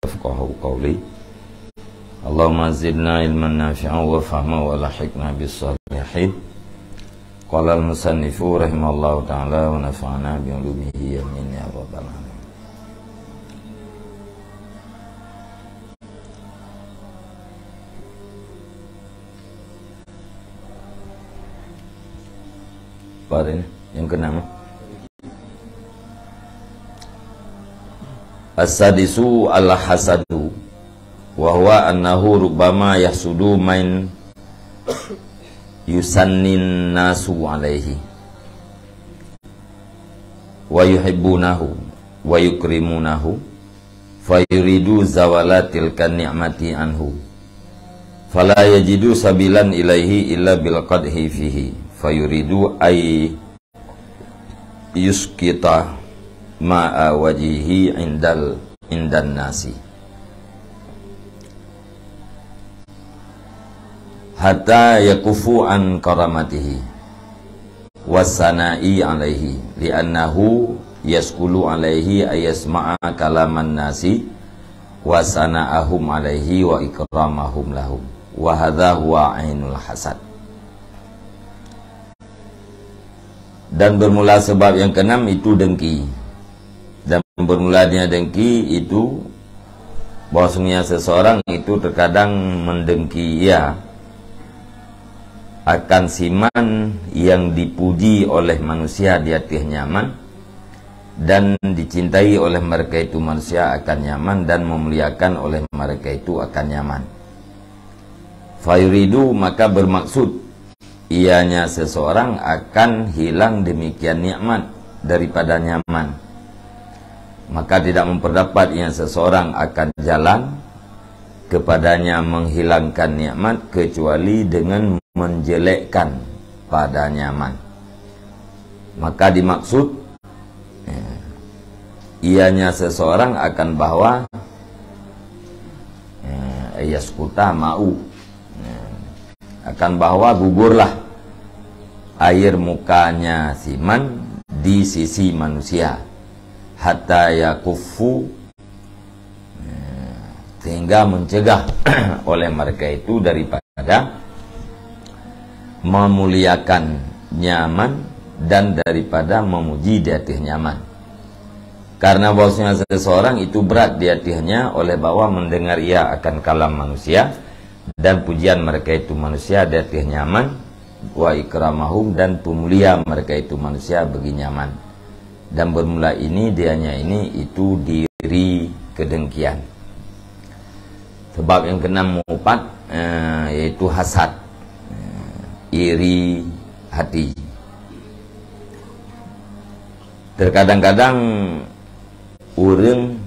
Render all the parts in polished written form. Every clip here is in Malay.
yafqahu qawli. Allahumma zidna ilman nafi'an wa fahma wa lahiqna bis salihin. Qala al-musannifu rahimallahu ta'ala wa nafa'ana bi ulumihi amin ya rabbal alamin. Pada yang keenam, as-sadisu al-hasadu wa huwa annahu rubbama yahsudu man yusannin nasu alaihi wa yuhibbunahu wa yukrimunahu fayuridu zawalatil ni'mati anhu fala yajidu sabilan ilaihi illa bil qadhi fihi fayuridu ay yuskita ma'a wajihi indan nasi hatta yakufu an karamatihi wasana'i alaihi li'annahu yaskulu alaihi ayasma'a kalaman nasi wasana'ahum alaihi wa ikramahum lahum wa hadha huwa ainul hasad. Dan bermula sebab yang keenam itu dengki. Dan bermulanya dengki itu bahwasanya seseorang itu terkadang mendengki akan siman yang dipuji oleh manusia di atas nyaman dan dicintai oleh mereka itu manusia akan nyaman dan memuliakan oleh mereka itu akan nyaman. Fayuridu maka bermaksud ianya seseorang akan hilang demikian nikmat daripada nyaman, maka tidak memperdapat ia seseorang akan jalan kepadanya menghilangkan nikmat kecuali dengan menjelekkan pada nyaman. Maka dimaksud ianya seseorang akan bahwa yaskuta mau akan bahwa gugurlah air mukanya siman di sisi manusia hatta yakufu sehingga mencegah oleh mereka itu daripada memuliakan nyaman dan daripada memuji di atas nyaman, karena bahwasanya seseorang itu berat di atasnya oleh bahwa mendengar ia akan kalam manusia dan pujian mereka itu manusia di atas nyaman wa ikramahum dan pemulia mereka itu manusia bagi nyaman. Dan bermula ini dianya ini itu diri kedengkian. Sebab yang keenam empat yaitu hasad, iri hati. Terkadang-kadang orang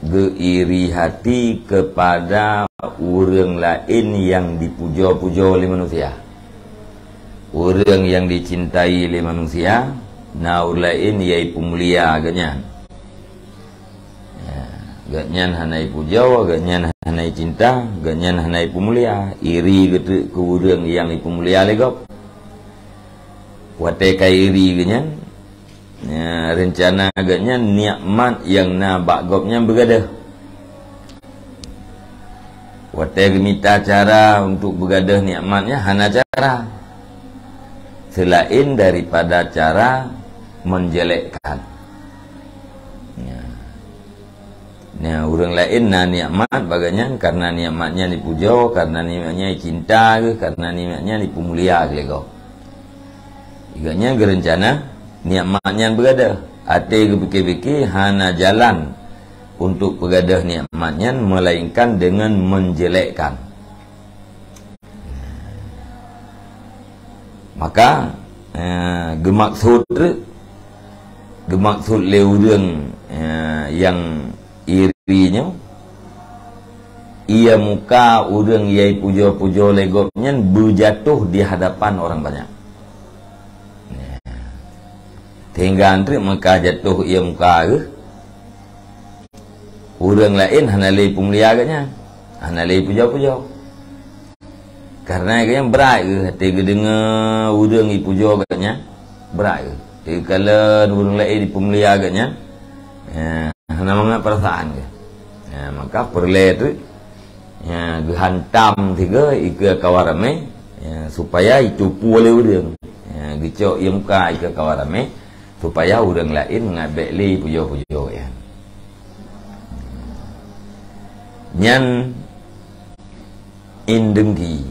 geiri hati kepada orang lain yang dipuja-puja oleh manusia, orang yang dicintai oleh manusia, nah orang lain iaitu mulia agaknya, agaknya hanai puja, agaknya hanai cinta, agaknya hanai pemulia, iri ke orang yang dipemulia legap, watai kai iri agaknya. Ya, rencana agaknya nikmat yang nak gopnya bergadah. Watai minta cara untuk bergadah nikmatnya hana cara selain daripada cara menjelekkan. Ya, orang lain na nikmat baganya karena nikmatnya dipuja, karena nikmatnya cinta ke, karena nikmatnya dipemulia ke kau. Iganya gerencana nikmatnya bergadah, ate kepikir-pikir hana jalan untuk bergadah nikmatnya melainkan dengan menjelekkan. Maka gemaksud leurang yang irinya ia muka orang yang puja-puja legopnya berjatuh di hadapan orang banyak. Hingga antri maka jatuh ia muka ke orang lain hanalai pemulia agaknya, hanalai puja-puja. Karena agaknya berat ke hati ke dengar orang yang puja agaknya, berat ke. Kalau orang lain di pemulia agaknya, hana mengat perasaan ke. Maka perle tu gehantam tiga ika kawarame supaya itu pulai urang gecok yang muka ika kawarame supaya urang lain ngabek li pujo-pujo ya. Nyan indengki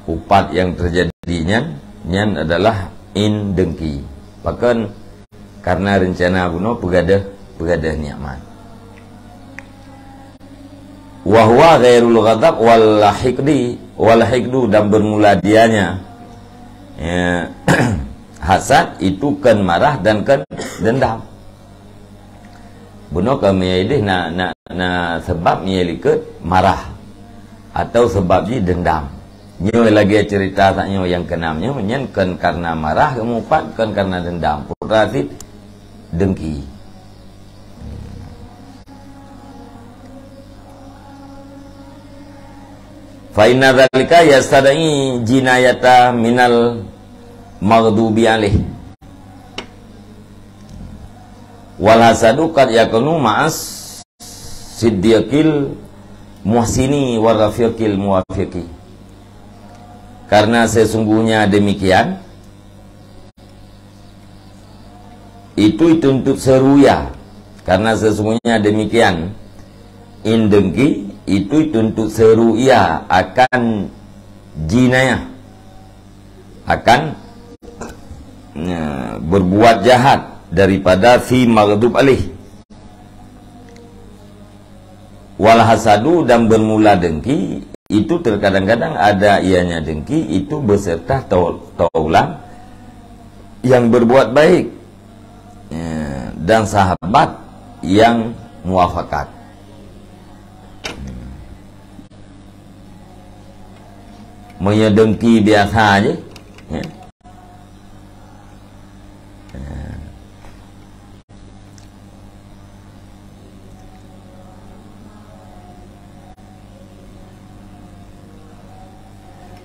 upat yang terjadi nyan adalah indengki. Bahkan karena rencana bunuh pegadah nikmat. Wahwa ghairul ghadab wal hikdu dan bermula dianya hasad itu kan marah dan kan dendam. Bunuh kami ini na sebab ni likut marah atau sebab ni dendam. Nyo lagi cerita taknya yang keenamnya menyen kan karena marah kemupat kan karena dendam. Purasit dengki. Fa inna dzalika yastad'i jinayata minal maghdubi alaih. Wal hasadu qad yakunu ma'as siddiqil muhsini wa rafiqil muwafiqi. Karena sesungguhnya demikian itu untuk seruya. Karena sesungguhnya demikian indengki itu untuk seruya akan jinayah, akan berbuat jahat daripada fi maghdub alaih. Wal hasadu dan bermula dengki itu terkadang-kadang ada ianya dengki itu beserta taulan yang berbuat baik dan sahabat yang muafakat. Menyedengki biasa aja ya.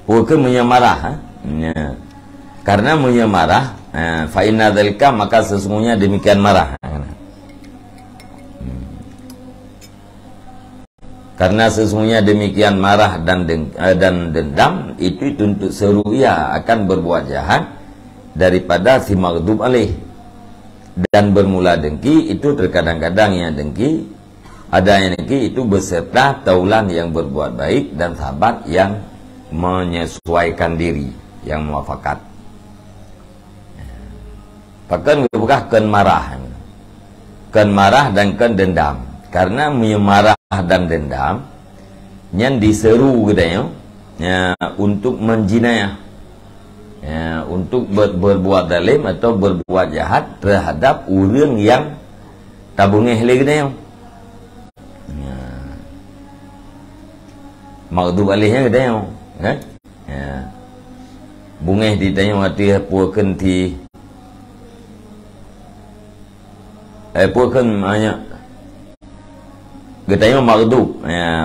Bukan menyamarah ya. Karena menyamarah fa inna dzalika maka sesungguhnya demikian marah. Karena sesungguhnya demikian marah dan dendam itu untuk seruya akan berbuat jahat daripada si maghdub alaih. Dan bermula dengki itu terkadang-kadang yang dengki adanya dengki itu beserta taulan yang berbuat baik dan sahabat yang menyesuaikan diri yang muafakat. Bahkan bukan ken marah dan ken dendam. Karena marah dan dendam yang diseru katanya untuk menjinayah, untuk berbuat zalim atau berbuat jahat terhadap orang yang tabungeh lagi katanya. Maghdub alaihnya katanya kan? Bungeh ditanya hati puakan ti puakan banyak katanya maghdub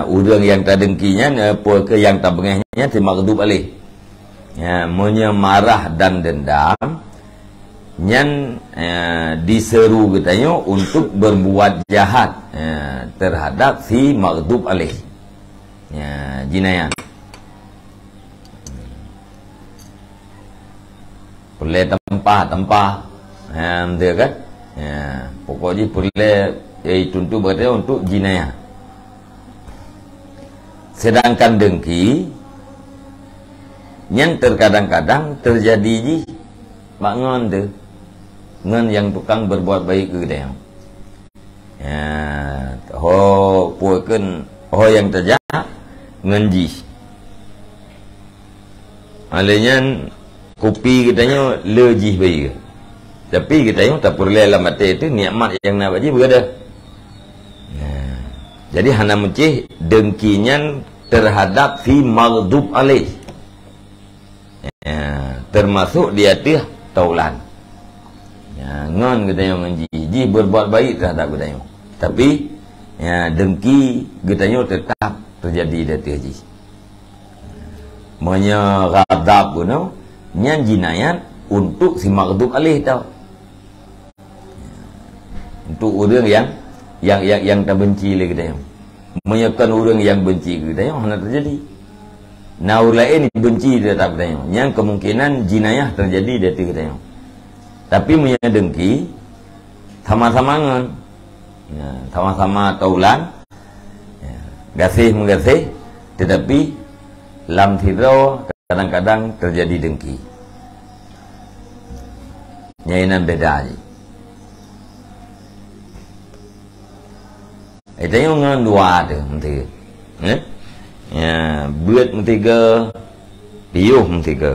orang yang terdengkinya puakan yang tak bengehnya ti maghdub alaih menyemarah dan dendam yang diseru katanya untuk berbuat jahat terhadap si maghdub alaih jinayah. Perle tempah dia kan pokoknya perle contoh berarti untuk jinayah. Sedangkan dengki yang terkadang-kadang terjadi ji bangun tu ngan yang tukang berbuat baik ke dia puakan yang terjahat nganji alanya kopi katanya lejih baik. Tapi katanya tak perlu dalam mata itu nikmat yang nak baca berada. Jadi hana mencih dengkinya terhadap fi maghdub alaih. Termasuk dia tih taulan. Ngon katanya menji berbuat baik terhadap katanya. Tapi dengki katanya tetap terjadi dia tih ji. Menyeghadab guna nyan jinayat untuk si maghdub alaih tau. Untuk orang yang yang tak benci lagi dah. Menyakan orang yang benci ke dah mana terjadi. Nah orang lain benci dia tak dah. Yang kemungkinan jinayah terjadi dia tu dah. Tapi menyadengki sama-sama ngan. Ya, sama-sama taulan. Ya, gasih menggasih tetapi lam tidro kadang-kadang terjadi dengki. Nyainan beda aja. Itu yang ngan dua tu mentega. Ya, buat mentega, piuh mentega.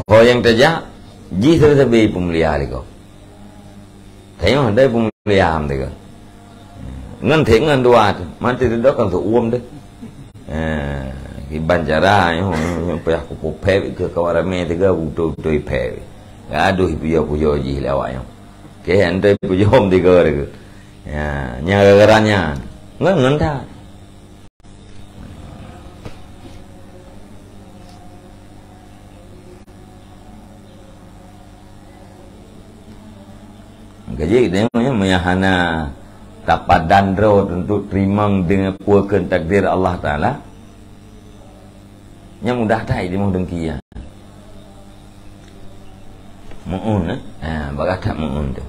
Kau yang terjak, ji sebi pemulia lagi kau. Tengok ada pemulia mentega. Ngan theng ngan dua tu, mati tu dah kan tu uam tu. Cái bancara yang payah kupu pep ke kawarame tiga udah pep. Aduh puyo ji lewat yang. Ke anda puyo tiga tu. Ya, nyagarannya ngan dah. Gaji tengoknya mayahana dapat dandro untuk terima dengan puakan takdir Allah Ta'ala. Yang mudah dah dia mau dengki ya. Mu'un bagat tak mu'un tu.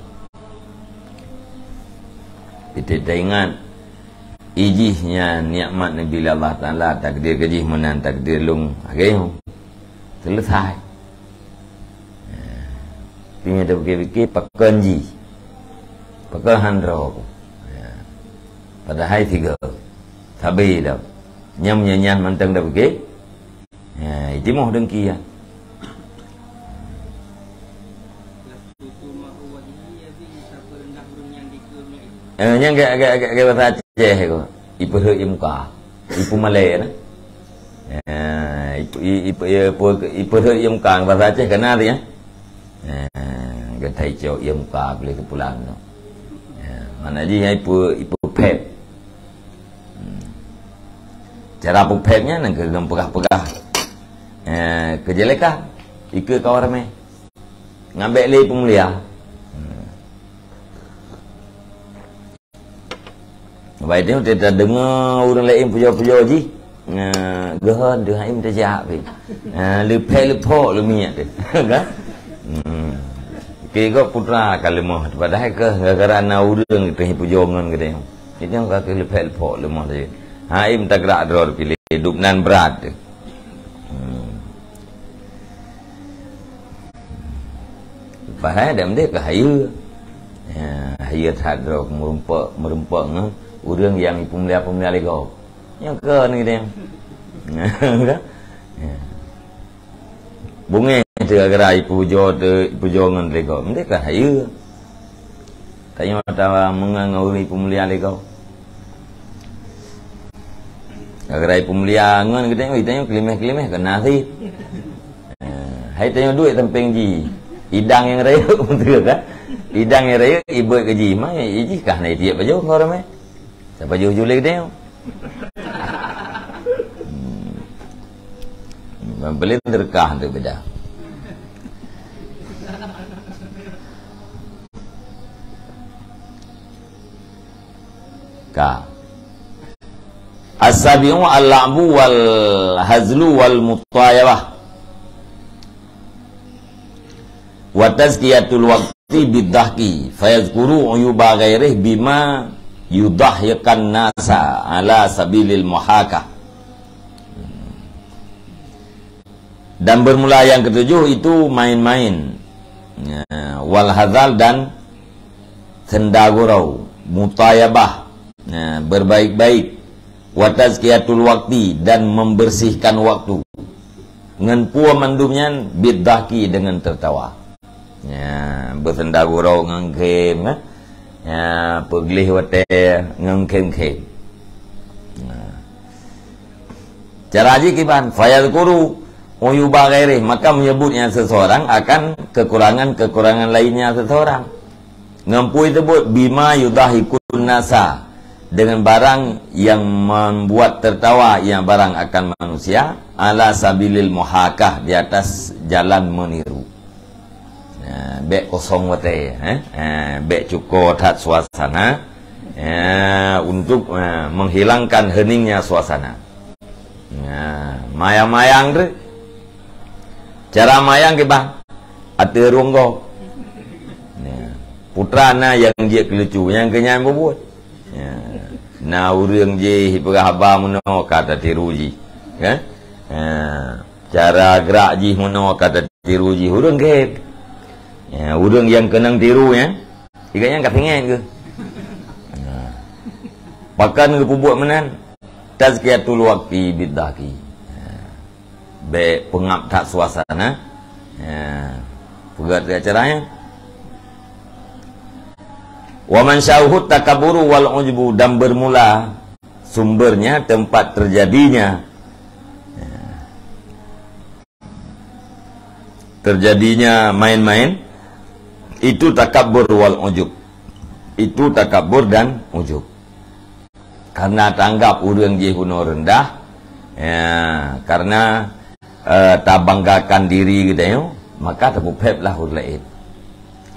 Kita ingat ijihnya nikmat Nabi Allah Ta'ala takdir gajih menan takdir lung agak selesai. Tinggal dah fikir pakanji pakai handro pada hari tiga sabi dah nyam nyanyian manteng dah fikir itu mau dengki ya. Yang agak bahasa Aceh ko, ipu muka, ipu Malay na. Ipu muka bahasa Aceh kena dia. Gatai jauh muka boleh kepulang no. Mana dia ipu pep. Cara pepnya nang ke pegah-pegah. Kejelekan ikut kau ramai. Ngambek le pemulia. Baik dia tidak dengar orang lain puja-puja ji. Gahan dia haim terjak pi. Lepek-lepok lu minyak tu. Kan? Kira putra kalimah padahal ke gara-gara orang itu puja ngan gede. Itu yang kata lepek-lepok lu mah dia. Haim tak gerak dror pilih hidup nan berat tu. Padahal dia mesti ke hayu. Hayu tak dror merempak ngan orang yang pemulia-pemulia lego. Yang ke ni dia. Kan? Bunga tu gara puja ngan lego. Mesti ke hayu. Tanya tawa mengangau pemulia lego. Gara pemulia ngan kita tanya kelimeh-kelimeh kena sih. Hai tanya duit tempeng ji. Idang yang raya betul kan? Idang yang raya ibu ke ji mah iji kah naik tiap baju kau ramai. Siapa jauh-jauh lagi dia? Beli terkah tu beda. Ka. As-sabi'u al-la'bu wal hazlu wal mutayabah. Wa tazkiyatul waqti bidhahki fayazkuru uyuba ghairih bima yudahyakan nasa ala sabilil muhakah. Dan bermula yang ketujuh itu main-main, wal hazal dan sendagurau, mutayabah, berbaik-baik, wa tazkiyatul waqti dan membersihkan waktu, ngan pua mandumnya bidhaki dengan tertawa. Bersendagurau ngan game kan. Peglih wate ngengkem-kem. Cara haji kiban fayadhkuru uyuba ghairi, maka menyebutnya seseorang akan kekurangan-kekurangan lainnya seseorang. Ngampui tersebut bima yudahikun nasa, dengan barang yang membuat tertawa, yang barang akan manusia ala sabilil muhakah, di atas jalan meniru. bek kosong wate, bek cukup hat suasana, untuk menghilangkan heningnya suasana. Mayang-mayang tu, cara mayang ke bah, ada ronggo. Putra na yang dia kelucu, yang kenyang berbuat. Na urang je hiperhaba muno kata tiru ji, kan? Cara gerak ji muno kata tiru ji, urang ke. Urang yang kenang tiru ya, iganya kat pengen ke. Pakan ke buat menan, tazkiyatul waqti biddaki. Be pengap tak suasana. Pegat caranya. Wa man syauhut takaburu wal ujbu, dan bermula sumbernya tempat terjadinya main-main itu takabur wal ujub, itu takabur dan ujub, karena tanggap urang je huno rendah, karena tak banggakan diri gitu, maka terpupep lah hur lain.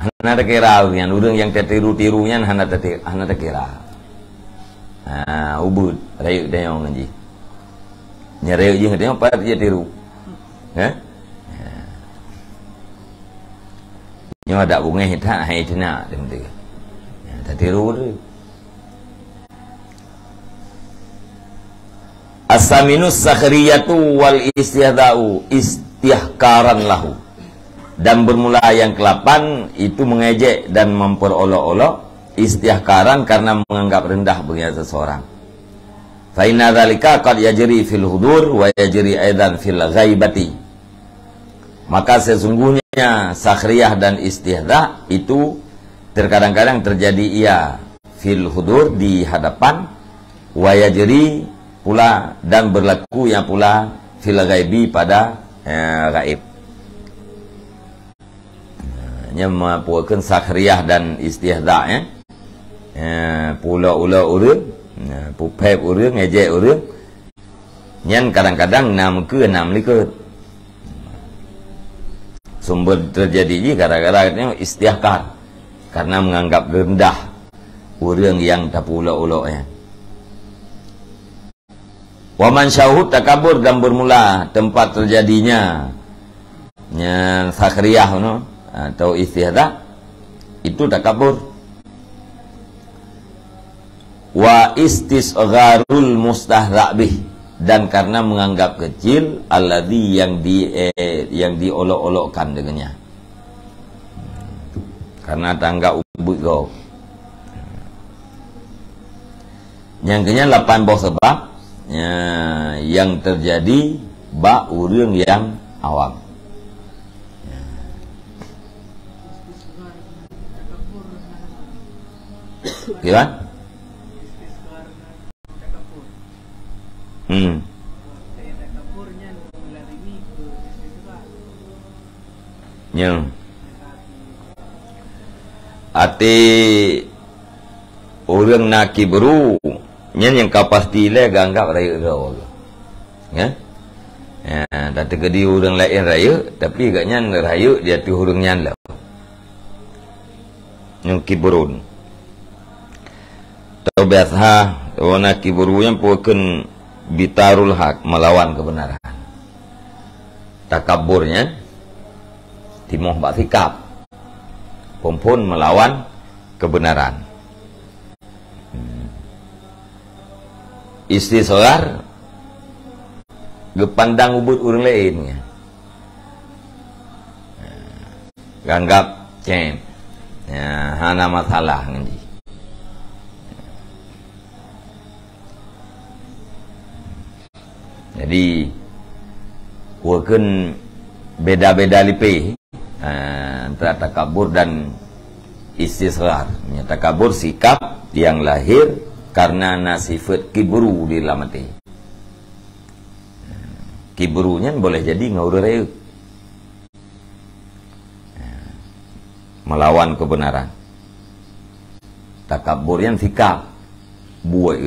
Hana tak kira yang urang yang tertiru-tirunya hana tak kira. Ubud rayuk dia orang ngaji. Nyarayuk je dia apa dia tiru. Nyo ada bunga hitak hai tina dem tu. Tak tiru tu. As-saminus sakhriyatu wal istihda'u istihkaran lahu. Dan bermula yang ke-8 itu mengejek dan memperolok-olok, istihkaran karena menganggap rendah bagi seseorang. Fa inna dzalika qad yajri fil hudur wa yajri aidan fil ghaibati. Maka sesungguhnya sakhriyah dan istihza itu terkadang-kadang terjadi ia fil hudur di hadapan, wa yajri pula dan berlaku yang pula fil ghaibi pada gaib. Mempuakan sakhriyah dan istihza pula-ula urang, pupep urang, ngejek urang, nyan kadang-kadang nam ke nam likut. Sumber terjadi ni gara-gara istihkar, karena menganggap rendah urang yang tak pula-ula. Wa man syauhud takabur, dan bermula tempat terjadinya sakhriyah atau istihza itu takabur. Wa istisgharul mustahza' bih, dan karena menganggap kecil alladzi yang diolok-olokkan dengannya, karena tanggap ubud kau. Yang kenyang 8 bawah sebab yang terjadi bak urang yang awam. Gimana? Yang ati orang nak kibru nyen yang kapasti le ganggap raya rau. Ya? Tak tergedi orang lain raya, tapi agaknya raya dia tu orang nyan lah. Yang kibrun. Tahu biasa orang kibru yang puakan bitarul hak, melawan kebenaran. Takaburnya timoh bak sikap pun melawan kebenaran. Istisghar gepandang ubud orang lain, ganggap hana masalah ngaji. Jadi waken beda-beda lipe antara takabur dan istisghar. Takabur sikap yang lahir karena nasifat kibru di dalam hati. Kibrunya boleh jadi ngaurai melawan kebenaran. Takabur yang sikap buat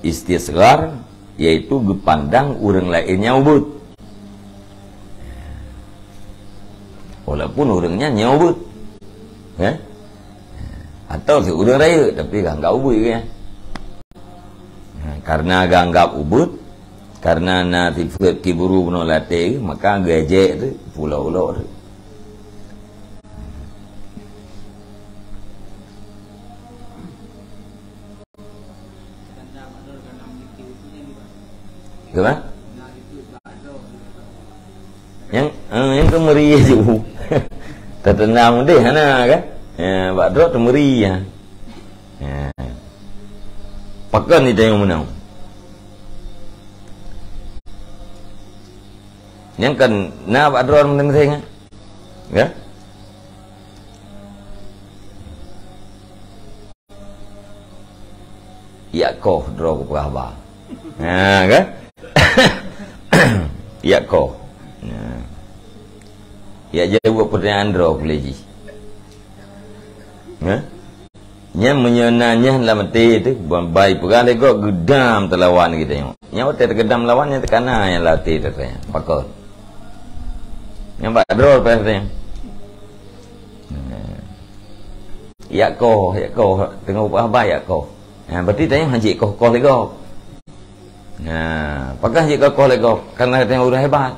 istisghar yaitu gepandang orang lainnya ubud. walaupun orangnya nyobut, ya, atau si orang raya tapi ganggap ubut ya, karena ganggap ubut, karena nanti kiburu menolate, maka gajek tu pulau-pulau tu. Kenapa? Yang kemeri je. Tertenam deh hana kan? Bak drop temeri ya. Pakan ni tengok menang. Yang kan na bak drop menang ya? Ya kau drop ke apa? Kan? Ya kau. Ya jawab pertanyaan draw boleh ji. Nya menyenanya dalam mati itu baik pegang lego gedam terlawan kita tengok. Nya otak tergedam lawannya tekana yang latih katanya. Pakor. Yang bak draw katanya. Ya kau tengok apa ya kau. Berarti tanya haji kau lego. Pakai je kokoh lagi karena tengok orang hebat.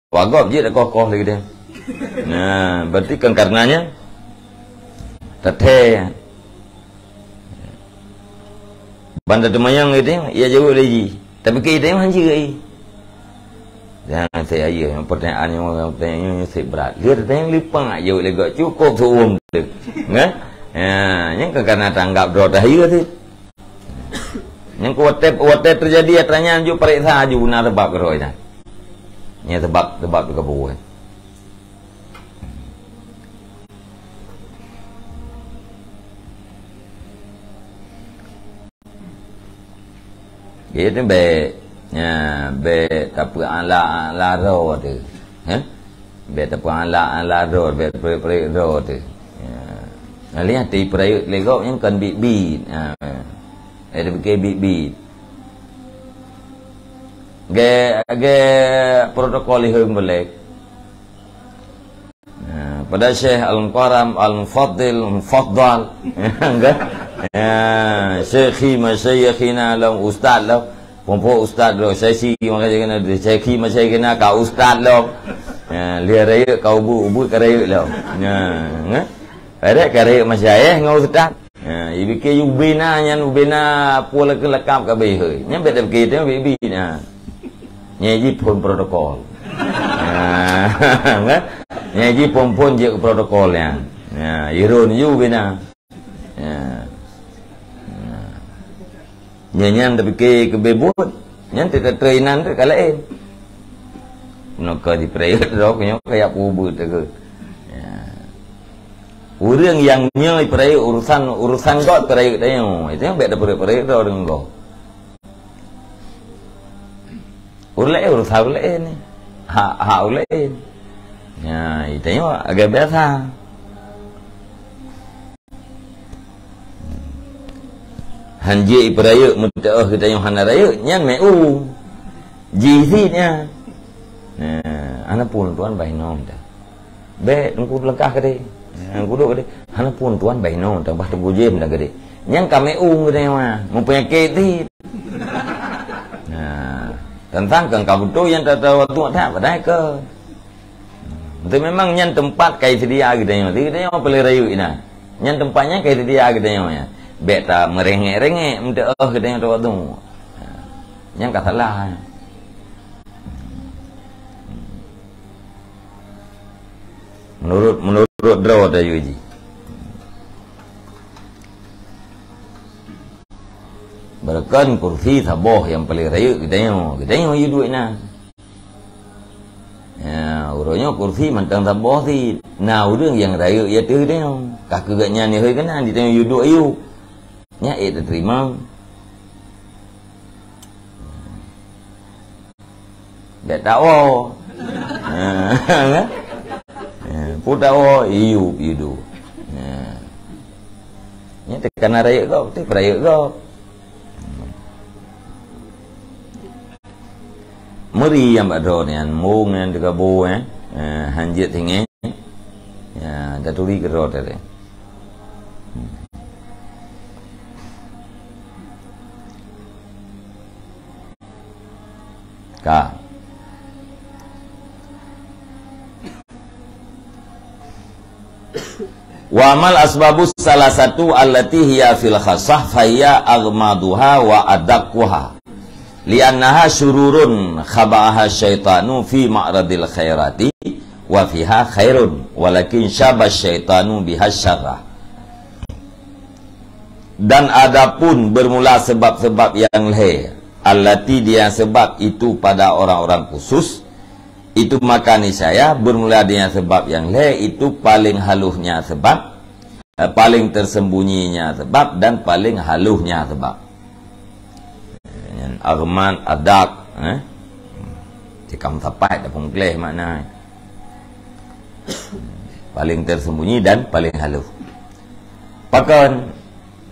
Wagop je dah kokoh lagi dia. Berarti kan karenanya teteh. Bandar temayang itu ia jauh lagi. Tapi kita yang haji lagi. Jangan saya yang pertanyaan yang orang tanya saya berat. Dia tanya lipang aja jauh lagi cukup suum tu. Kan? Yang karena tanggap doa dah ia tu. Yang kuat terjadi atranya anju periksa aju na tebak keroi dah. Nya tebak tu kebuah. Gitu be tapi ala ro tu. Be tapi ala ro be ro tu. Lihat di perayut lego yang kan bi. Ada BKB. Protokol yang boleh. Pada Syekh Al-Mukarram Al-Mufaddil Mufaddal. Enggak? Syekhi masyayikhina lam ustaz lam. Pompo ustaz lo syekhi makanya kena syekhi masyayikhina ka ustaz lo. Lihat raya kau ubu ka raya lo. Enggak? Ada ka raya masyayikh ngau ustaz. Ibu ke ubena nyan ubena pola ke lekap ke behoi. Nya beda kita baby nya. Nyaji pun protokol. Kan? Nyaji pun je ke protokolnya. Iron you ubena. Nyanyan tapi ke bebut. Nyan tidak trainan tu kalain. Nak di period dok nya kayak ubut tu. Orang yang nyai perai urusan kau perai tanya, itu yang beda perai kau dengan kau. Urusan ni, hak lain. Ya, itu yang agak biasa. Hanji perai mudah kita yang hana raya, nyan meu, jihitnya. Anak pun tuan baik nom dah. Be, tunggu lekah ke Kudu gede, hana pun tuan baik no, tambah tu jem dah gede. Yang kami gede mah, mempunyai keti. Tentang kan kamu tu yang tak tahu waktu tak pada ke. Itu memang yang tempat kayak sedia gede yang, dia yang pelih rayu ina. Yang tempatnya kayak sedia gede yang, beta merengek muda gede yang tu waktu. Yang kata lah. Menurut draw ada Yuji. Berakan kursi saboh yang paling raya kita yang hidup na. Ya, urutnya kursi mantang saboh si. Nah, orang yang raya ya tu dia. Kakak gaknya ni hari kena di tengah hidup ayu. Nya terima. Tak tahu. Putawo iu. Nya tekan raya kau, tu raya kau. Meri yang ada ni, mung yang dekat bo Hanjit tinggi. Ya, daturi kerot ada. Ka. Wa amal asbabus salah satu allati hiya fil khassah fayya aghmaduha wa adaqquha li'annaha syururun khaba'aha syaitanu fi ma'radil khairati wa fiha khairun walakin syabas syaitanu biha syarrah. Dan adapun bermula sebab-sebab yang leher allati dia sebab itu pada orang-orang khusus itu maka niscaya bermula dengan sebab yang leher itu paling haluhnya sebab, paling tersembunyinya sebab dan paling haluhnya sebab. Arman adak cikam tapai dah pengkleh makna paling tersembunyi dan paling haluh. Pakan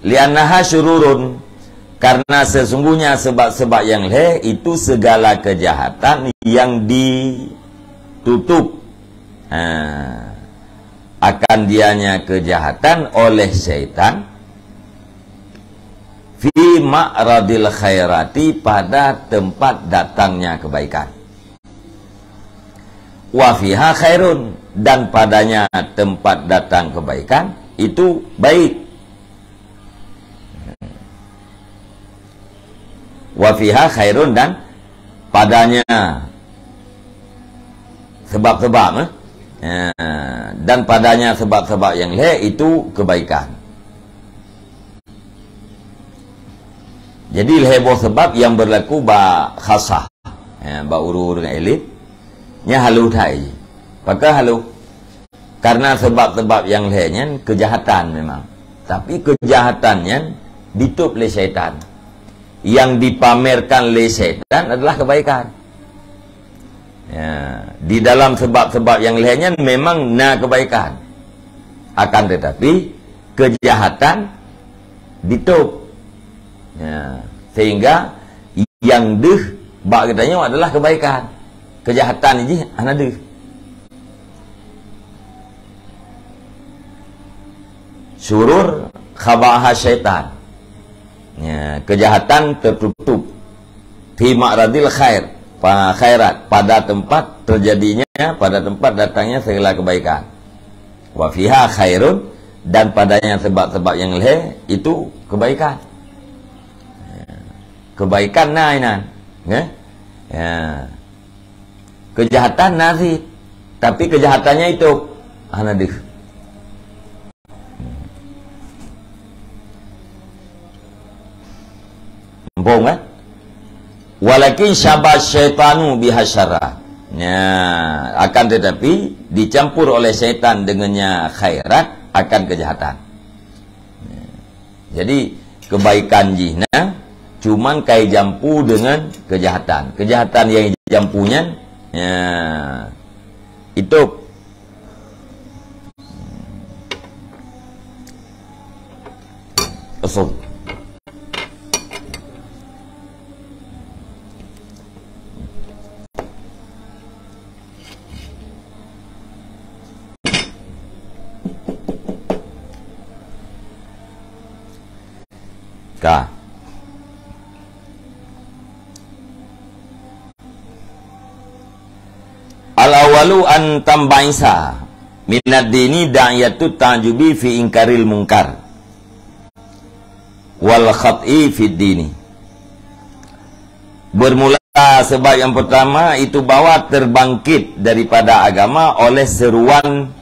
li'annaha syururun, karena sesungguhnya sebab-sebab yang leher itu segala kejahatan yang ditutup akan dianya kejahatan oleh syaitan fi ma'radil khairati pada tempat datangnya kebaikan. Wa fiha khairun, dan padanya tempat datang kebaikan itu baik. Wa fiha khairun, dan padanya sebab-sebab dan padanya sebab-sebab yang leher itu kebaikan. Jadi heboh sebab yang berlaku ba khasah, ba uru dengan elit nya halu thai. Maka halu karena sebab-sebab yang lehernya kejahatan memang, tapi kejahatannya ditutup oleh syaitan. Yang dipamerkan oleh syaitan adalah kebaikan. Ya, di dalam sebab-sebab yang lehernya memang kebaikan, akan tetapi kejahatan ditutup. Ya, sehingga yang deh bak katanya adalah kebaikan, kejahatan ini anak deh. Syurur khaba'aha syaitan. Ya, kejahatan tertutup fi ma'radil khair, khairat, pada tempat terjadinya, pada tempat datangnya segala kebaikan. Wa fiha khairun, dan padanya sebab-sebab yang leher itu kebaikan. Kebaikan nainan, ya. Kejahatan nasi, tapi kejahatannya itu anadih. Empung kan? Walakin syabas syaitanu bihasyarah. Ya, akan tetapi dicampur oleh syaitan dengannya khairat akan kejahatan. Ya. Jadi kebaikan jihna cuman kai jampu dengan kejahatan. Kejahatan yang jampunya ya, itu usul. Ka. Al-awalu an tambaisa minad dini da'yatut ta'jubi fi inkaril munkar wal khat'i fid dini. Bermula sebab yang pertama itu bahwa terbangkit daripada agama oleh seruan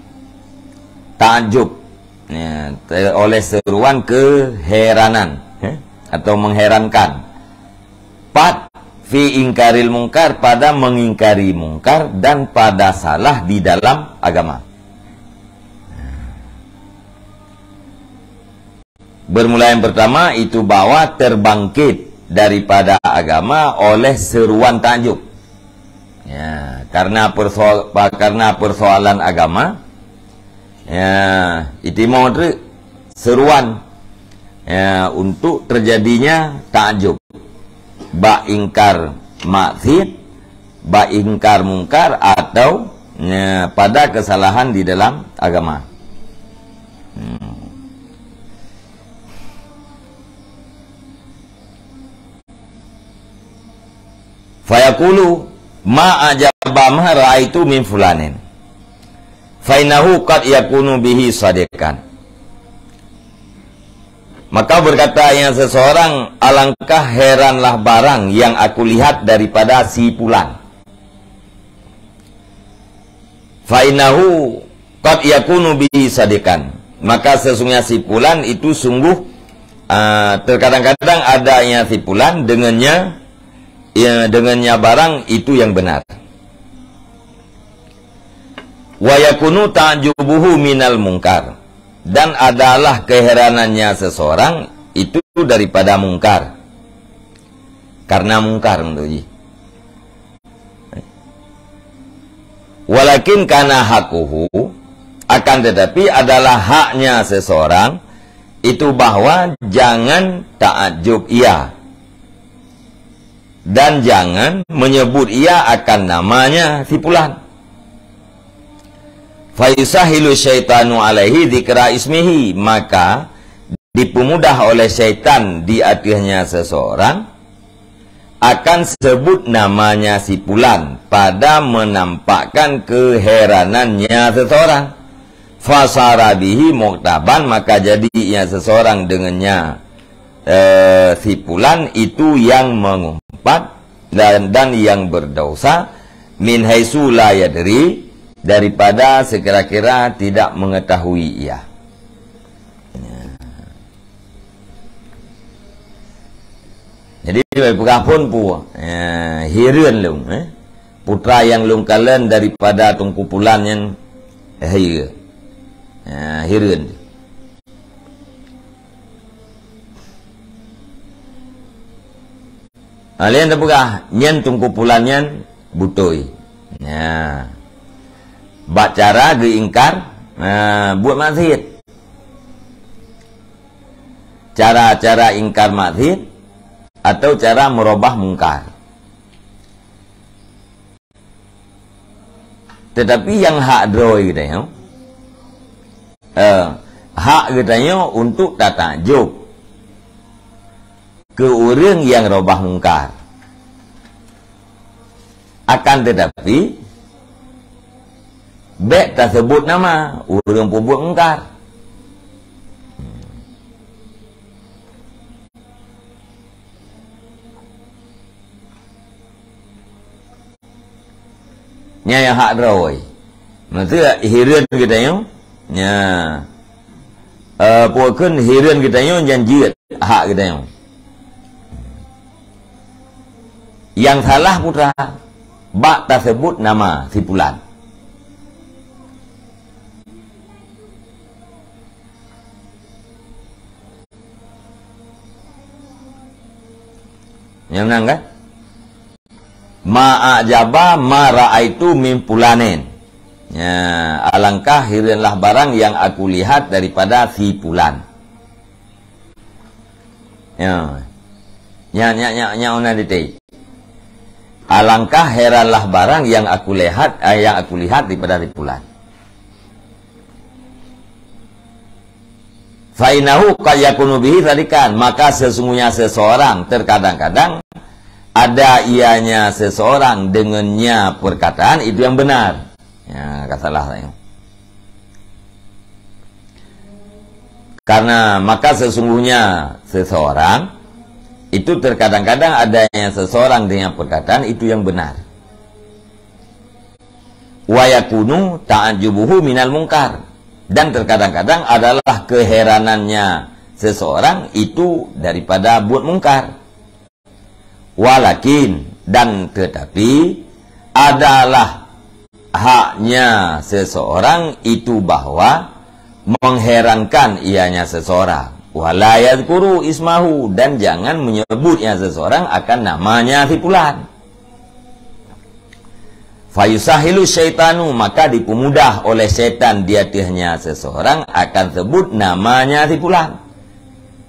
ta'jub, ya, oleh seruan keheranan, atau mengherankan. Pat fi ingkaril mungkar, pada mengingkari mungkar dan pada salah di dalam agama. Bermula yang pertama itu bahwa terbangkit daripada agama oleh seruan ta'jub. Ya, karena persoalan agama, ya, itu mau seruan, ya, untuk terjadinya ta'jub, ba ingkar maksiat, ba ingkar mungkar, atau pada kesalahan di dalam agama. Fayaqulu ma ajaba ma ra'aitu min fulanin fa innahu qad yakunu bihi sadiqan. Maka berkata yang seseorang, alangkah heranlah barang yang aku lihat daripada si fulan. Fa innahu qad yakunu bihi sadiqan. Maka sesungguhnya si fulan itu sungguh terkadang-kadang adanya si fulan dengannya barang itu yang benar. Wa yakunu ta'jubuhu minal munkar, dan adalah keheranannya seseorang itu daripada mungkar. Karena mungkar menurut. Walakin kana hakuhu, akan tetapi adalah haknya seseorang itu bahwa jangan ta'ajub ia, dan jangan menyebut ia akan namanya si fulan. Fa yusahilu syaitanu alaihi dzikra ismihi, maka dipermudah oleh syaitan di atasnya seseorang akan sebut namanya si fulan pada menampakkan keheranannya seseorang. Fasara bihi muqtaban, maka jadi ia seseorang dengannya si fulan itu yang mengumpat dan yang berdosa, min haitsu la yadri, daripada sekira-kira tidak mengetahui ia. Jadi berapun pu hireun lung putra yang lung kalen daripada tung kumpulan yang hireun. Alien tepukah nyen tung kumpulannya butoi. Bak cara diingkar buat maksiat. Cara-cara ingkar maksiat atau cara merubah mungkar. Tetapi yang hak droi katanya, hak katanya untuk tatajub ke orang yang robah mungkar. Akan tetapi bek tak sebut nama orang pembuat mungkar. Nya yang hak drawai. Maksudnya hireun kita yo. Nya puakeun hireun kita yo janji hak kita yo. Yang salah putra bak tak sebut nama si fulan. Yang menang kan? Ma'ajaba ma ra'aitu min fulanin. Alangkah hireunlah barang yang aku lihat daripada si fulan. Nya una detik. Alangkah heranlah barang yang aku lihat daripada si fulan. Fainahu qayakunu bihi tadikan, maka sesungguhnya seseorang terkadang-kadang ada ianya seseorang dengannya perkataan itu yang benar. Katalah saya. Karena maka sesungguhnya seseorang itu terkadang-kadang adanya seseorang dengan perkataan itu yang benar. Wa yakunu ta'ajjubuhu minal munkar, dan terkadang-kadang adalah keheranannya seseorang itu daripada buat mungkar. Walakin, dan tetapi adalah haknya seseorang itu bahwa mengherankan ianya seseorang. Wala yadhkuru ismahu, dan jangan menyebutnya seseorang akan namanya si fulan. Fayusahilu syaitanu, maka dipermudah oleh syaitan di atasnya seseorang akan sebut namanya si fulan.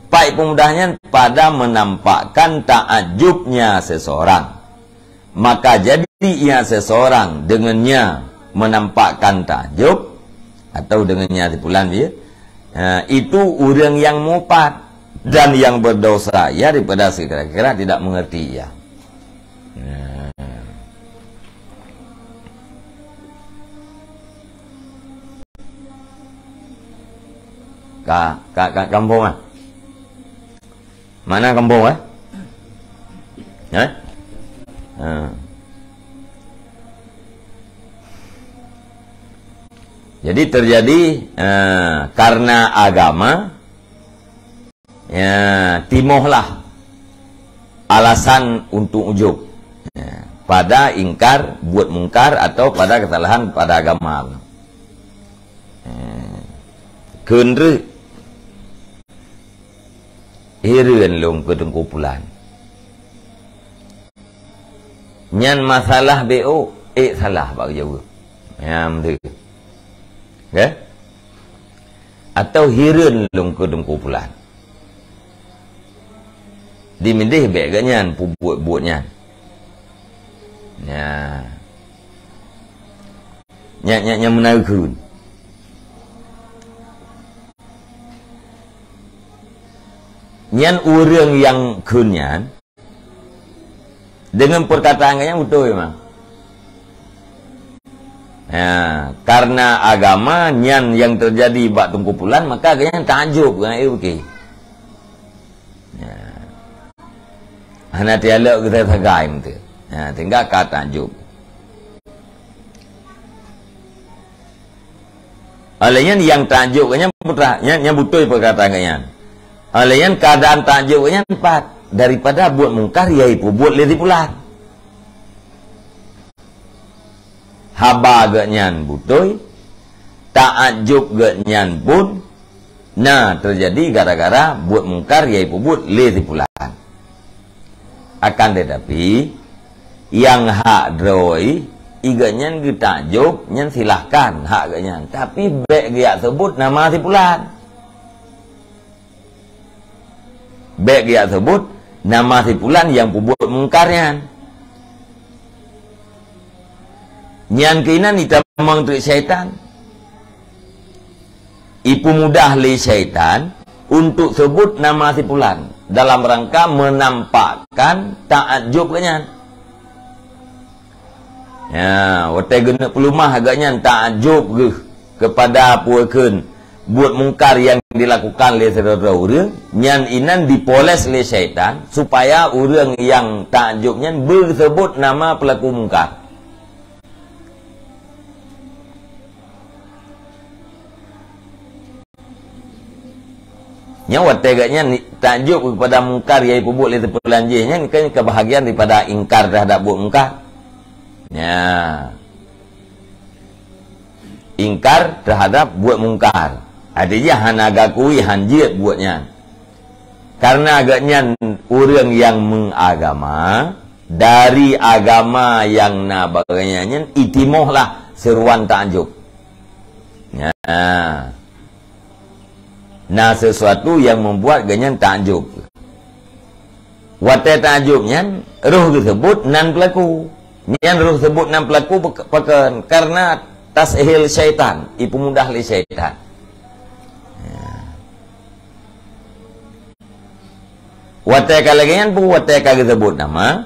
Baik pemudahnya pada menampakkan ta'ajubnya seseorang. Maka jadi ia seseorang dengannya menampakkan takjub atau dengannya tipulan dia, itu orang yang mupat dan yang berdosa ya daripada sekira-kira tidak mengerti ya. Kampung ah? Mana kampung ah? Jadi terjadi karena agama ya, timohlah alasan untuk ujub ya, pada ingkar buat mungkar atau pada kesalahan pada agama. Kendri hireun long kedengkupulan nyan masalah BO salah bagi jauh ya betul ya atau hireun long kedengkupulan dimindih baik ganyan buat-buatnya ya nya menakun nyan orang yang kunyan dengan perkataannya betul memang ya, karena agama nyan yang terjadi bak tungkupulan maka ganyan takjub kan okay. Ya. Hana tiada kita tagai mesti ya, tinggal kata takjub alanya yang takjub ganyan putra yang betul perkataannya alayan keadaan takjubnya empat daripada buat mungkar yaitu buat leti pulang haba ganyan butoy takjub ganyan pun nah terjadi gara-gara buat mungkar yaitu buat leti pulang akan tetapi yang hak droi iganyan takjub nyan silahkan hak ganyan tapi bek dia sebut nama si pulang baik dia sebut nama si pulan yang buat mungkarnya nyan keinan itamang trik syaitan ipu mudah li syaitan untuk sebut nama si pulan dalam rangka menampakkan takjub kanyan ya watai guna pelumah agaknya takjub kepada puakeun buat mungkar yang dilakukan oleh saudara orang nyan inan dipoles oleh syaitan supaya orang yang takjubnya bersebut nama pelaku mungkar nyawa tegaknya takjub kepada mungkar yaitu buat oleh terpelanjihnya kan kebahagiaan daripada ingkar terhadap buat mungkar ya ingkar terhadap buat mungkar adanya hanaga kui hanjit buatnya karena agaknya orang yang mengagama dari agama yang nabaganya itimohlah seruan takjub ya. Nah sesuatu yang membuat ganyan takjub watai takjubnya roh tersebut nan pelaku nyan roh tersebut nan pelaku pakan karena tashil syaitan ipu mudah li syaitan watai kalagian pun watai kagak sebut nama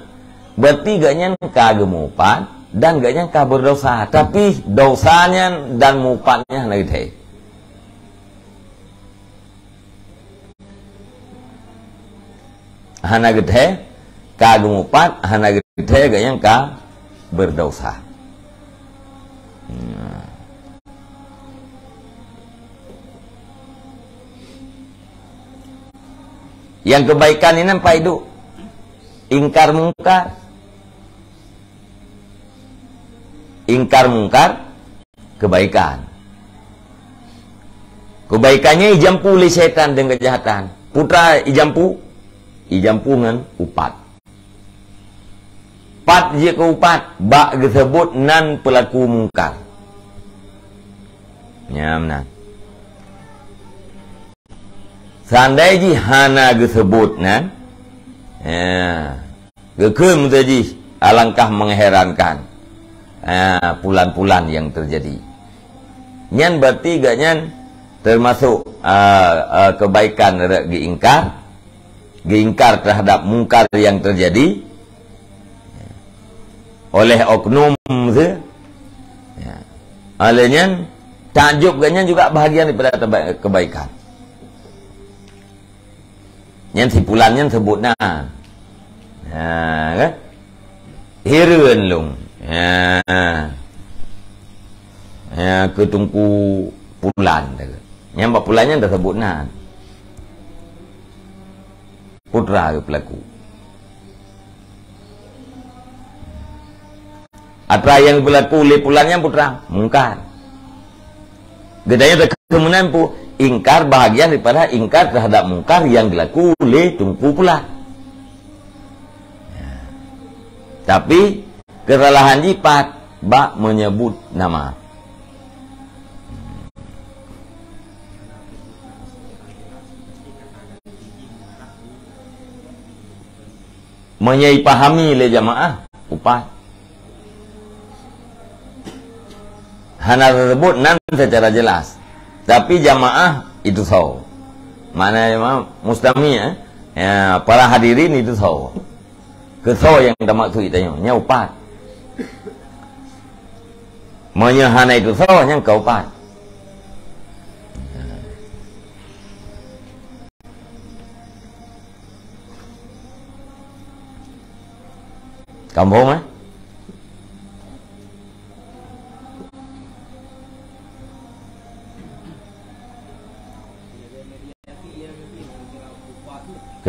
berarti ganyan kagak mupat dan ganyan kagak berdosa tapi dosanya dan mupatnya lagi teh hana gede kagak mupat hana gede ganyan kagak berdosa yang kebaikan ini apa itu? Ingkar mungkar. Ingkar mungkar kebaikan. Kebaikannya ijampu li setan dengan kejahatan. Putra ijampu ngan upat. Pat je ke upat bak disebut nan pelaku mungkar. Nyamna. Seandainya hana disebut nan gekun tadi alangkah mengherankan pulan-pulan yang terjadi. Nyan berarti gaknyan termasuk kebaikan diingkar terhadap mungkar yang terjadi oleh oknum tu. Alanya takjub gaknyan juga bahagian daripada kebaikan. Nyan simpulannya sebut kan? Hireun lung. Ketungku pulan. Yang pulannya dah sebut putra ke pelaku. Apa yang berlaku oleh pulannya putra mungkar. Gedanya kemudian ingkar bahagian daripada ingkar terhadap mungkar yang dilaku oleh tungku pulan. Tapi kesalahan jipat bak menyebut nama. Menyepahami oleh jamaah upat. Hana tersebut nan secara jelas. Tapi jamaah itu tahu. Mana mustami para hadirin itu tahu. Kesau yang tak maksud itanya upat. Menyahana itu tahu yang kau upat. Kampung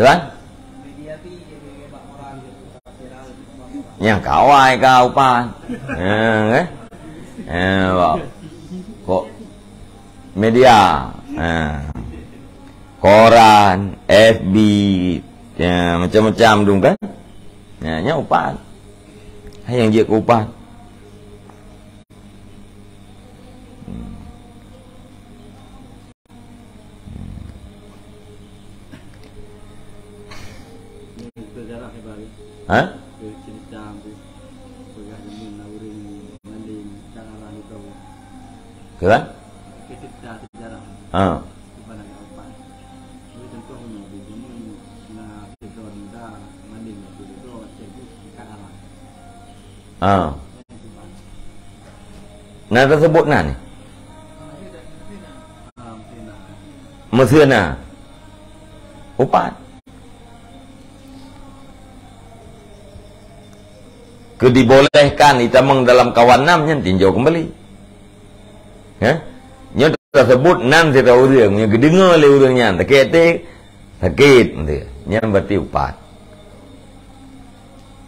Kan? Yang kawai kau pan. Kok media, koran, FB, macam-macam dong kan? Nya upan. Yang dia upan. Hah? Kan? Nah tersebut ni Mesir upat dibolehkan itamang dalam kawan namnya tinjau kembali. Nya tersebut nan kita orang yang kedengar oleh orangnya sakit nya berarti upat.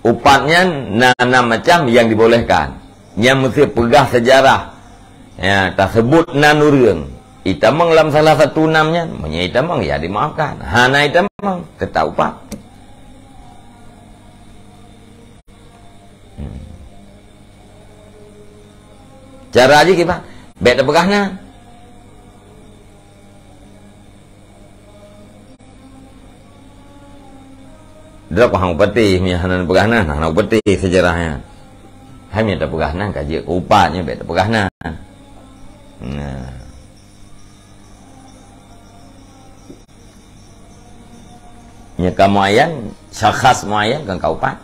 Upatnya enam macam yang dibolehkan. Nya mesti pegah sejarah. Tersebut nan orang itamang dalam salah satu namanya nya itamang ya dimaafkan. Hana itamang tetap upat. Cara aja kita bet pegahna. Drak hang peti mi hanan pegahna, hang peti sejarahnya. Hai mi tak pegahna kaji upatnya bet pegahna. Nah. Nya kamu ayan syakhs muayyan kan kau upat.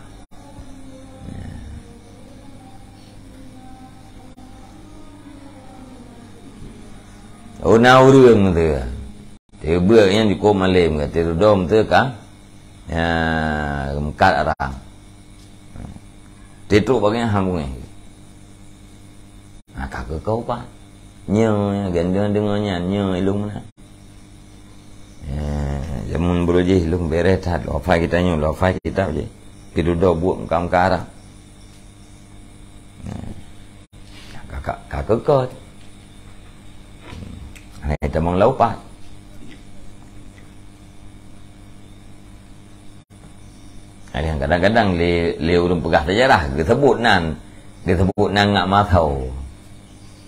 Una urang tu. Dia buat yang di Malaysia ke Terudom tu kan. Mengkat arang. Tituk bagian hambung ni. Kakak kau pak. Nya ganda dengannya nya ilung mana. Zaman beruji ilung beres tak. Lofai kita nyu, lofai kita je. Terudom buat mengkam ke arang. Kakak kau. Kita mengelaupat. Kadang-kadang le urang pegah sejarah disebut nan ngak matau.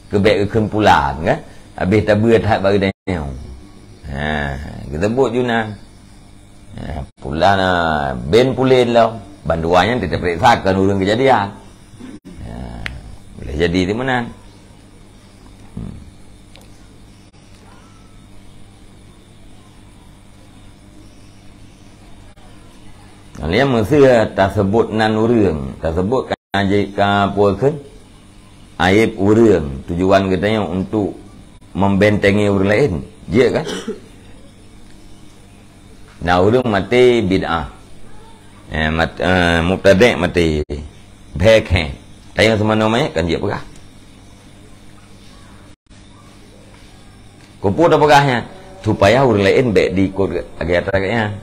Kebek kempulan kan. Habis tak beut hak bagi dia. Disebut junan. Pulan ben pulin lah. Banduannya tidak periksakan urang kejadian. jadi di mana. Kalian mesti tak sebut nan urang, tak sebut ajaib kapuakeun aib urang. Tujuan katanya untuk membentengi orang lain. Je kan? Nah, urang mati bid'ah. Mubtadi' mati bhek. Tayang sama namanya kan dia pegah. Kumpul dah pegahnya supaya orang lain baik diikut agak-agaknya.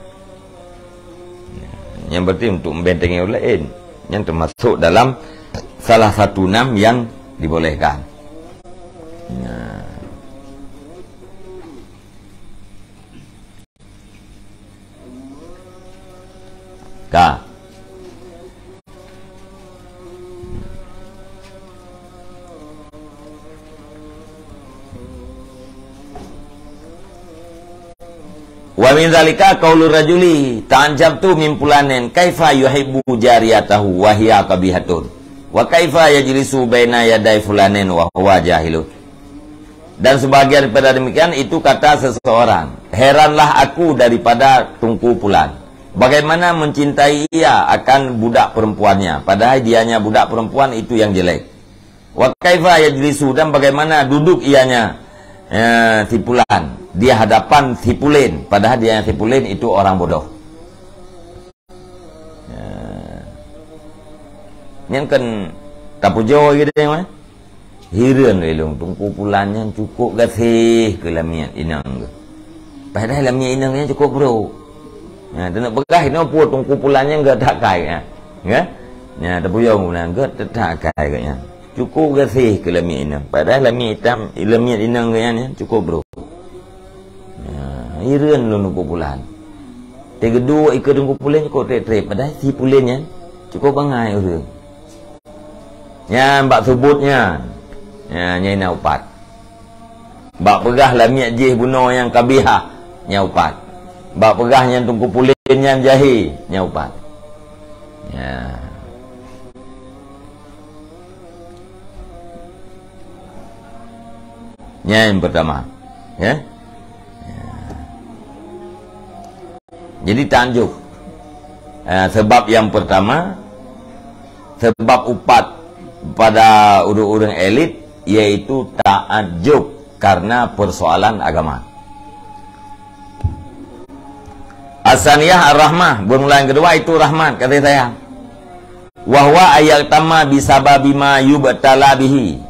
Yang berarti untuk membentengi orang lain, yang termasuk dalam salah satu nam yang dibolehkan. Nah. Ka. Wa min zalika qaulur rajuli ta'anjabtu min fulanin kaifa yuhibbu jariyatahu wa hiya qabihatun wa kaifa yajlisu baina yaday fulanin wa huwa jahilun. Dan sebagian daripada demikian itu kata seseorang, heranlah aku daripada Tungku Pulan, bagaimana mencintai ia akan budak perempuannya padahal dianya budak perempuan itu yang jelek. Wa kaifa yajlisu, dan bagaimana duduk ianya si Pulan di hadapan si Pulin padahal dia yang si Pulin itu orang bodoh. Yang kan tapujo gitu ya mah. Hireun elong Tungku Pulannya cukup gasih ke lamian inang. Padahal lamian inangnya cukup bro. Ya, nak begah ini apa Tungku Pulannya enggak tak kai ya. Ya, tapujo guna enggak tak kai kayaknya. Cukup gasih ke lamian inang. Padahal lamian hitam, lamian inang kayaknya cukup bro. Hireun lu Tungku Pulan. Tegedua ikut Tungku Pulan cukup trep-trep. Padahal si Pulannya cukup bangai orang. Ya, mbak sebutnya. Ya, nyai naupat. Mbak pegah lamiat jih buno yang kabihah, nyaupat. Mbak pegah yang Tungku Pulan yang jahi, nyaupat. Ya. Yang pertama, ya. Jadi tanjuk. Sebab yang pertama, sebab upat pada orang-orang elit yaitu ta'ajub karena persoalan agama. As-saniyah ar-rahmah, bermula yang kedua itu rahmat, kata saya. Wahwa ayat tama bisababi ma yubtala bihi.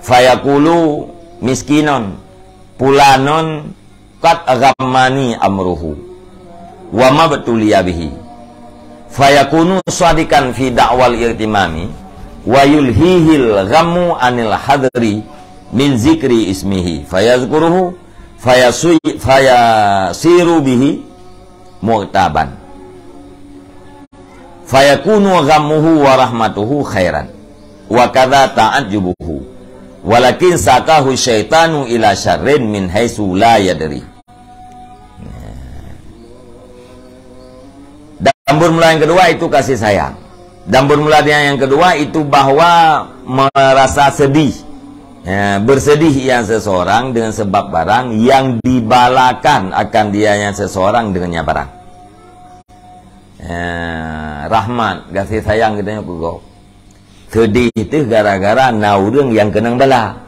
Fayaqulu miskinon pulanon kat aghamani amruhu wa ma batuliya bihi. Fayakunu shadikan fi da'wal irtimami wa yulhihil ghammu anil hadri min zikri ismihi fayazkuruhu fayasiru bihi mu'taban fayakunu ghammuhu wa rahmatuhu khairan wa kadza ta'ajjubuhu walakin sakahu syaitanu ila syarrin min haitsu la yadri. Dan bermula yang kedua itu kasih sayang. Dan bermula yang kedua itu bahwa merasa sedih, ya, bersedih yang seseorang dengan sebab barang yang dibalakan akan dia yang seseorang dengannya barang. Rahmat, kasih sayang katanya kau. Sedih itu gara-gara naurung yang kenang bala.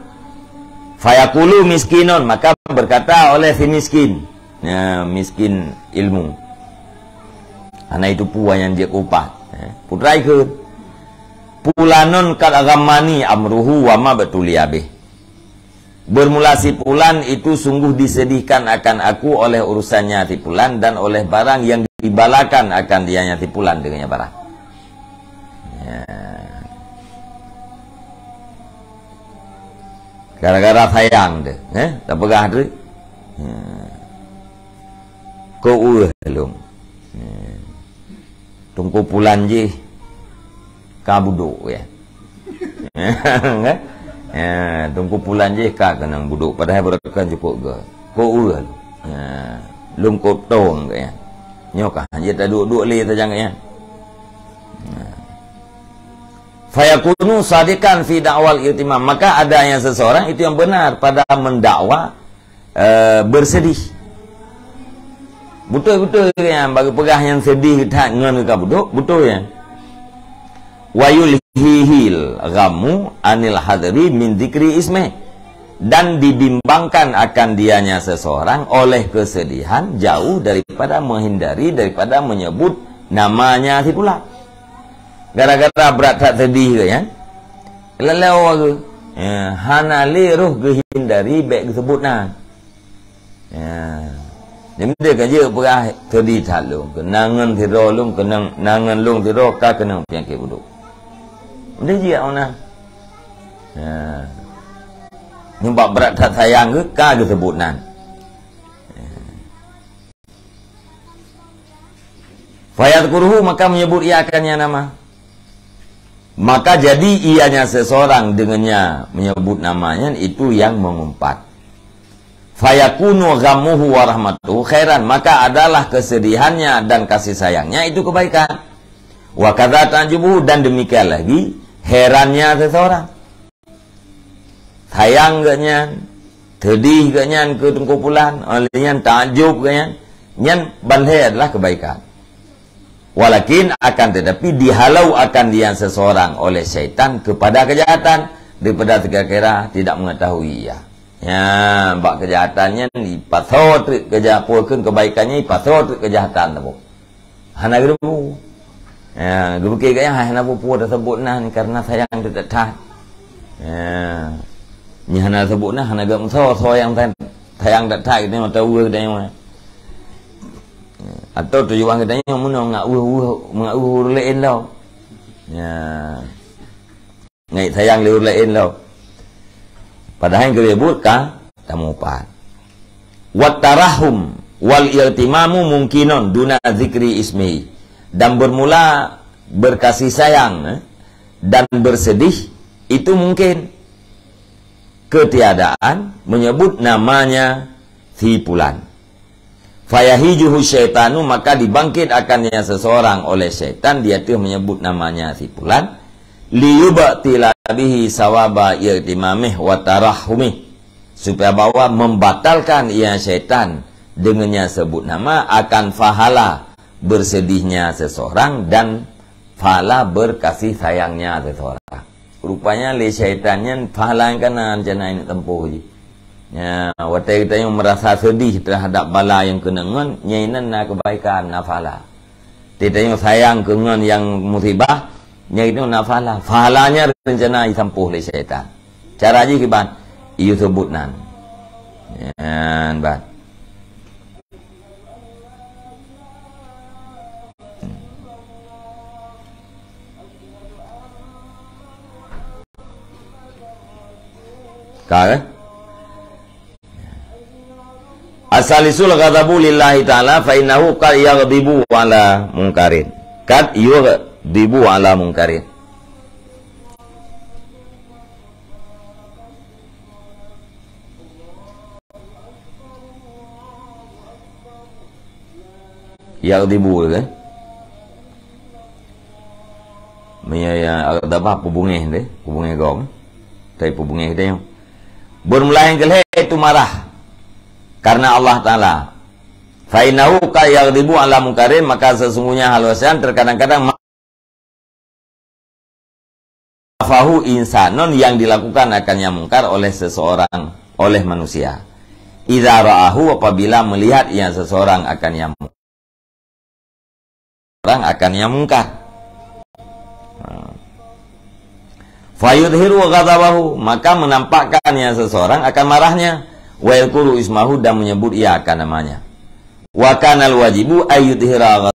Fayaqulu miskinon, maka berkata oleh si miskin, ya, miskin ilmu. Anak itu puan yang dia kupat. Putrai ke pulanon kat aghamani amruhu wa ma batuliyabih. Bermula si Pulan itu sungguh disedihkan akan aku oleh urusannya si Pulan dan oleh barang yang dibalakan akan dianya si Pulan dengannya barang. Ya. Gara-gara sayang deh, tak pegah deh. Kau belum. Tungku Pulan je kabuduk ya. Tungku Pulan je ka kenang buduk padahal berkan cukup ke. Ko ul. Lum ko tong ke ya. Nyok ah je tak duk-duk le ta jangan ya. Fayakunu sadikan fi da'wal irtimam, maka adanya seseorang itu yang benar pada mendakwa bersedih. Betul-betul yang bagi pegah yang sedih tak ngan ke betul ya. Wa yulhihil ghammu anil hadri min dzikri ismi, dan dibimbangkan akan dianya seseorang oleh kesedihan jauh daripada menghindari daripada menyebut namanya si pula. Gara-gara berat tak sedih ke ya. Lelau ke. Ya, hana liruh hindari baik disebut nah. Ya. Jadi dia kerja perah sedih tak lu. Kenangan tiro lu, kenangan lu tiro ka kena penyakit buduk. Dia dia ona. Ya. Nyumpak berat tak sayang ke ka disebut nah. Fayadkuruhu, maka menyebut ia akannya nama. Maka jadi ianya seseorang dengannya menyebut namanya itu yang mengumpat. Fayakunu ghammuhu wa rahmatuhu khairan, maka adalah kesedihannya dan kasih sayangnya itu kebaikan. Wa kadza ta'jubuhu, dan demikian lagi herannya seseorang. Sayang gaknya, sedih gaknya ke tengkumpulan, olehnya takjub gaknya, nyan bandai adalah kebaikan. Walakin akan tetapi dihalau akan dia seseorang oleh syaitan kepada kejahatan daripada kira-kira tidak mengetahui ya. Ya, bak kejahatannya dipasot kejahatan kebaikannya dipasot kejahatan tu. Hana geru. Ya, geru ke gaya hana pupu tersebut nah karena sayang tidak tahan. Ya. Ni hana sebut nah hana gam so yang sayang tak tahan kita tahu kita yang atau tujuan katanya mana mengaku lain lau. Ya. Ngai sayang liur lain lau. Padahal yang keribut ka tamupan. Wat tarahum wal iltimamu mungkinon duna zikri ismi, dan bermula berkasih sayang dan bersedih itu mungkin ketiadaan menyebut namanya si fulan. Fayahijuhu syaitanu, maka dibangkit akannya seseorang oleh syaitan, dia tuh menyebut namanya si fulan, liyubtila bihi sawaba iltimamih wa tarahumih, supaya bahwa membatalkan ia syaitan dengannya sebut nama akan fahala bersedihnya seseorang dan fahala berkasih sayangnya seseorang. Rupanya le syaitannya fahala kanan jana ini tempuh je. Ya, watai kita yang merasa sedih terhadap bala yang kena ngon, nyainan na kebaikan nafala. Kita yang sayang ke ngon yang musibah, nyaitu nafala. Fahalanya rencana disampuh oleh syaitan. Cara aja kiban, iyo sebut nan. Ya, ban. Kau asalisul ghadabu lillahi ta'ala fa innahu qad yaghdibu ala munkarin. Qad yaghdibu ala munkarin. Yaghdibu kan? Maya aghdaba pubungeh deh, pubungeh gong. Tapi pubungeh dia. Bermula yang kelih itu marah. Karena Allah Ta'ala fainahu qayaghdibu ala munkarin, maka sesungguhnya halusan terkadang-kadang mafahu insanun yang dilakukan akannya mungkar oleh seseorang, oleh manusia. Idza ra'ahu, apabila melihat yang seseorang akannya mungkar. Fayudhiru ghadabahu, maka menampakkan yang seseorang akan marahnya. Wa yadhkuru ismahu, dan menyebut ia akan namanya. Wa kanal wajibu ayyudhira